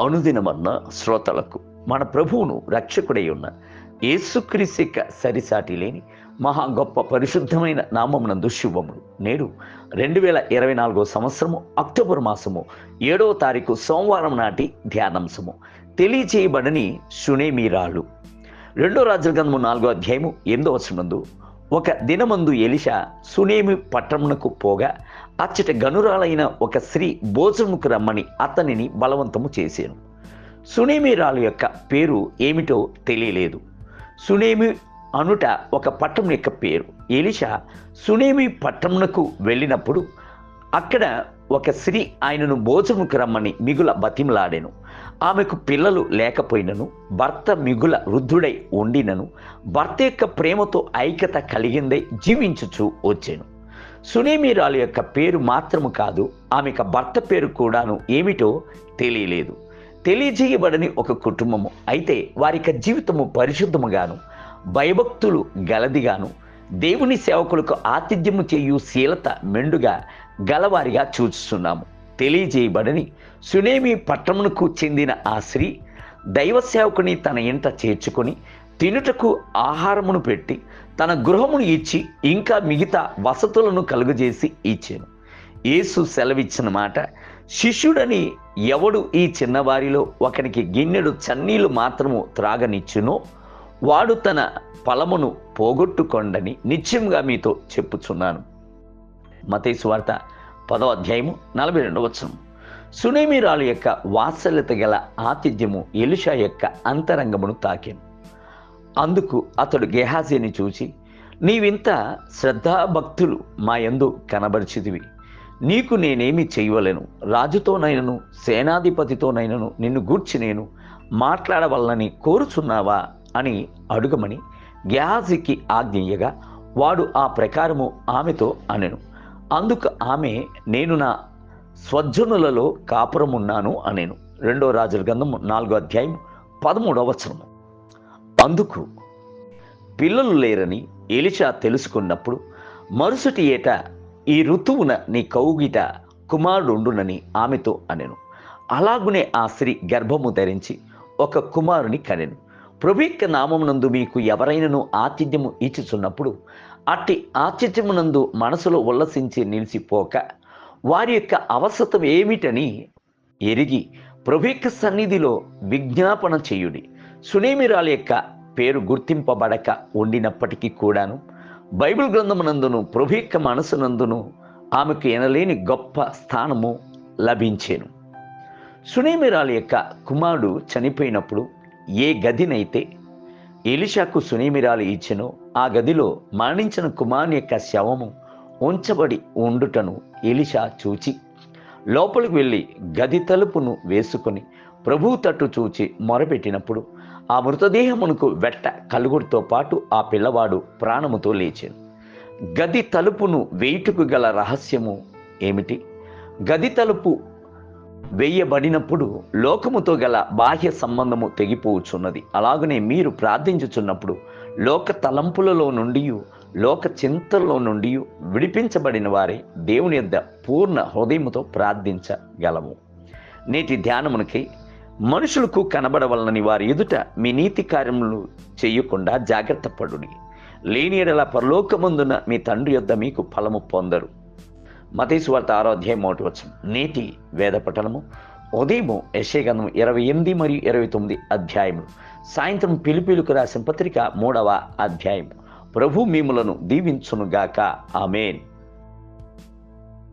అనుదినమన్న శ్రోతలకు మన ప్రభువును రక్షకుడై ఉన్న యేసుక్రీస్తు యొక్క సరిసాటి లేని మహా గొప్ప పరిశుద్ధమైన నామమునందు శుభములు. నేడు 2024 సంవత్సరము అక్టోబర్ మాసము 7వ తారీఖు సోమవారం నాటి ధ్యానాంశము తెలియచేయబడని షూనేమీరాలు. 2 రాజుల గ్రంథము 4వ అధ్యాయము 8వ వచనమందు, ఒక దినమందు ఎలీషా షూనేమి పట్టణమునకు పోగా అచ్చట గనురాలైన ఒక స్త్రీ భోజనముకు రమ్మని అతనిని బలవంతము చేశాను. షూనేమీరాలు యొక్క పేరు ఏమిటో తెలియలేదు. షూనేమి అనుట ఒక పట్టణం యొక్క పేరు. ఎలీషా షూనేమి పట్టణమునకు వెళ్ళినప్పుడు అక్కడ ఒక స్త్రీ ఆయనను భోజనముకు రమ్మని మిగుల బతిమలాడెను. ఆమెకు పిల్లలు లేకపోయినను, భర్త మిగుల వృద్ధుడై ఉండినను, భర్త యొక్క ప్రేమతో ఐక్యత కలిగిందై జీవించుచు వచ్చాను. షూనేమీరాలు యొక్క పేరు మాత్రము కాదు, ఆమెకు భర్త పేరు కూడాను ఏమిటో తెలియలేదు. తెలియజేయబడని ఒక కుటుంబము, అయితే వారి జీవితము పరిశుద్ధముగాను, భయభక్తులు గలదిగాను, దేవుని సేవకులకు ఆతిథ్యము చేయు శీలత మెండుగా గలవారిగా చూస్తున్నాము. తెలియజేయబడని షూనేమి పట్టణమునకు చెందిన ఆ స్త్రీ దైవ సేవకుని తన ఇంట చేర్చుకొని తినుటకు ఆహారమును పెట్టి తన గృహమును ఇచ్చి ఇంకా మిగతా వసతులను కలుగజేసి ఇచ్చాను. యేసు సెలవిచ్చిన మాట, శిష్యుడని ఎవడు ఈ చిన్నవారిలో ఒకనికి గిన్నెడు చన్నీళ్లు మాత్రము త్రాగనిచ్చునో వాడు తన ఫలమును పోగొట్టుకొండని నిశ్చయంగా మీతో చెప్పుచున్నాను. మత్తయి సువార్త 10వ అధ్యాయము 42వ వచనం. షూనేమీరాలు యొక్క వాత్సల్యత గల ఆతిథ్యము ఎలీషా యొక్క అంతరంగమును తాకెను. అందుకు అతడు గేహాజీని చూచి, నీవింత శ్రద్ధాభక్తులు మా యందు కనబరిచితివి, నీకు నేనేమి చేయవలెను? రాజుతోనైనను సేనాధిపతితోనైనను నిన్ను గూర్చి నేను మాట్లాడవలనని కోరుచున్నావా అని అడుగమని గేహాజీకి ఆజ్ఞయ్యగా వాడు ఆ ప్రకారము ఆమెతో అనెను. అందుకు ఆమె, నేను నా స్వజనులలో కాపురమున్నాను అనెను. 2 రాజుల గ్రంథము 4వ అధ్యాయం 13వ వచనము. అందుకు పిల్లలు లేరని ఎలీషా తెలుసుకున్నప్పుడు మరుసటి ఏట ఈ ఋతువున నీ కౌగిట కుమారుడుండునని ఆమెతో అనెను. అలాగునే ఆ స్త్రీ గర్భము ధరించి ఒక కుమారుని కనెను. ప్రభు యొక్క నామమునందు మీకు ఎవరైనాను ఆతిథ్యము ఇచ్చుచున్నప్పుడు అట్టి ఆతిథ్యమునందు మనసులో ఉల్లసించి నిలిచిపోక వారి యొక్క అవసరం ఏమిటని ఎరిగి ప్రభు యొక్క సన్నిధిలో విజ్ఞాపన చేయుడి. షూనేమీరాలు యొక్క పేరు గుర్తింపబడక ఉండినప్పటికీ కూడాను బైబిల్ గ్రంథమునందును ప్రభు యొక్క మనసునందును ఆమెకు ఎనలేని గొప్ప స్థానము లభించేను. షూనేమీరాలు యొక్క కుమారుడు చనిపోయినప్పుడు ఏ గదినైతే ఎలీషాకు షూనేమీరాలు ఇచ్చెనో ఆ గదిలో మరణించిన కుమారుని యొక్క శవము ఉంచబడి ఉండుటను ఎలీషా చూచి లోపలికి వెళ్ళి గది తలుపును వేసుకొని ప్రభువు తట్టు చూచి మొరపెట్టినప్పుడు ఆ మృతదేహమునకు వెట్ట కలుగుడితో పాటు ఆ పిల్లవాడు ప్రాణముతో లేచాను. గది తలుపును వేయుటకు గల రహస్యము ఏమిటి? గది తలుపు వేయబడినప్పుడు లోకముతో గల బాహ్య సంబంధము తెగిపోవచ్చున్నది. అలాగనే మీరు ప్రార్థించుచున్నప్పుడు లోక తలంపులలో నుండి, లోక చింతల్లో నుండి విడిపించబడిన వారే దేవుని యొద్ద పూర్ణ హృదయముతో ప్రార్థించగలము. నేటి ధ్యానమునకై మనుషులకు కనబడవలనని వారి ఎదుట మీ నీతి కార్యములు చేయకుండా జాగ్రత్త పడుడి. లేని యెడల పరలోకమందున మీ తండ్రి యొద్ద మీకు ఫలము పొందరు. మత్తయి సువార్త 6వ అధ్యాయం 1వ వచనం. నేటి వేద పఠనము ఉదయము యెషయా గ్రంథము 28 మరియు 29 అధ్యాయములు, సాయంత్రం ఫిలిప్పీయులకు రాసిన పత్రిక 3వ అధ్యాయం. ప్రభు మిమ్ములను దీవించునుగాక. ఆమేన్.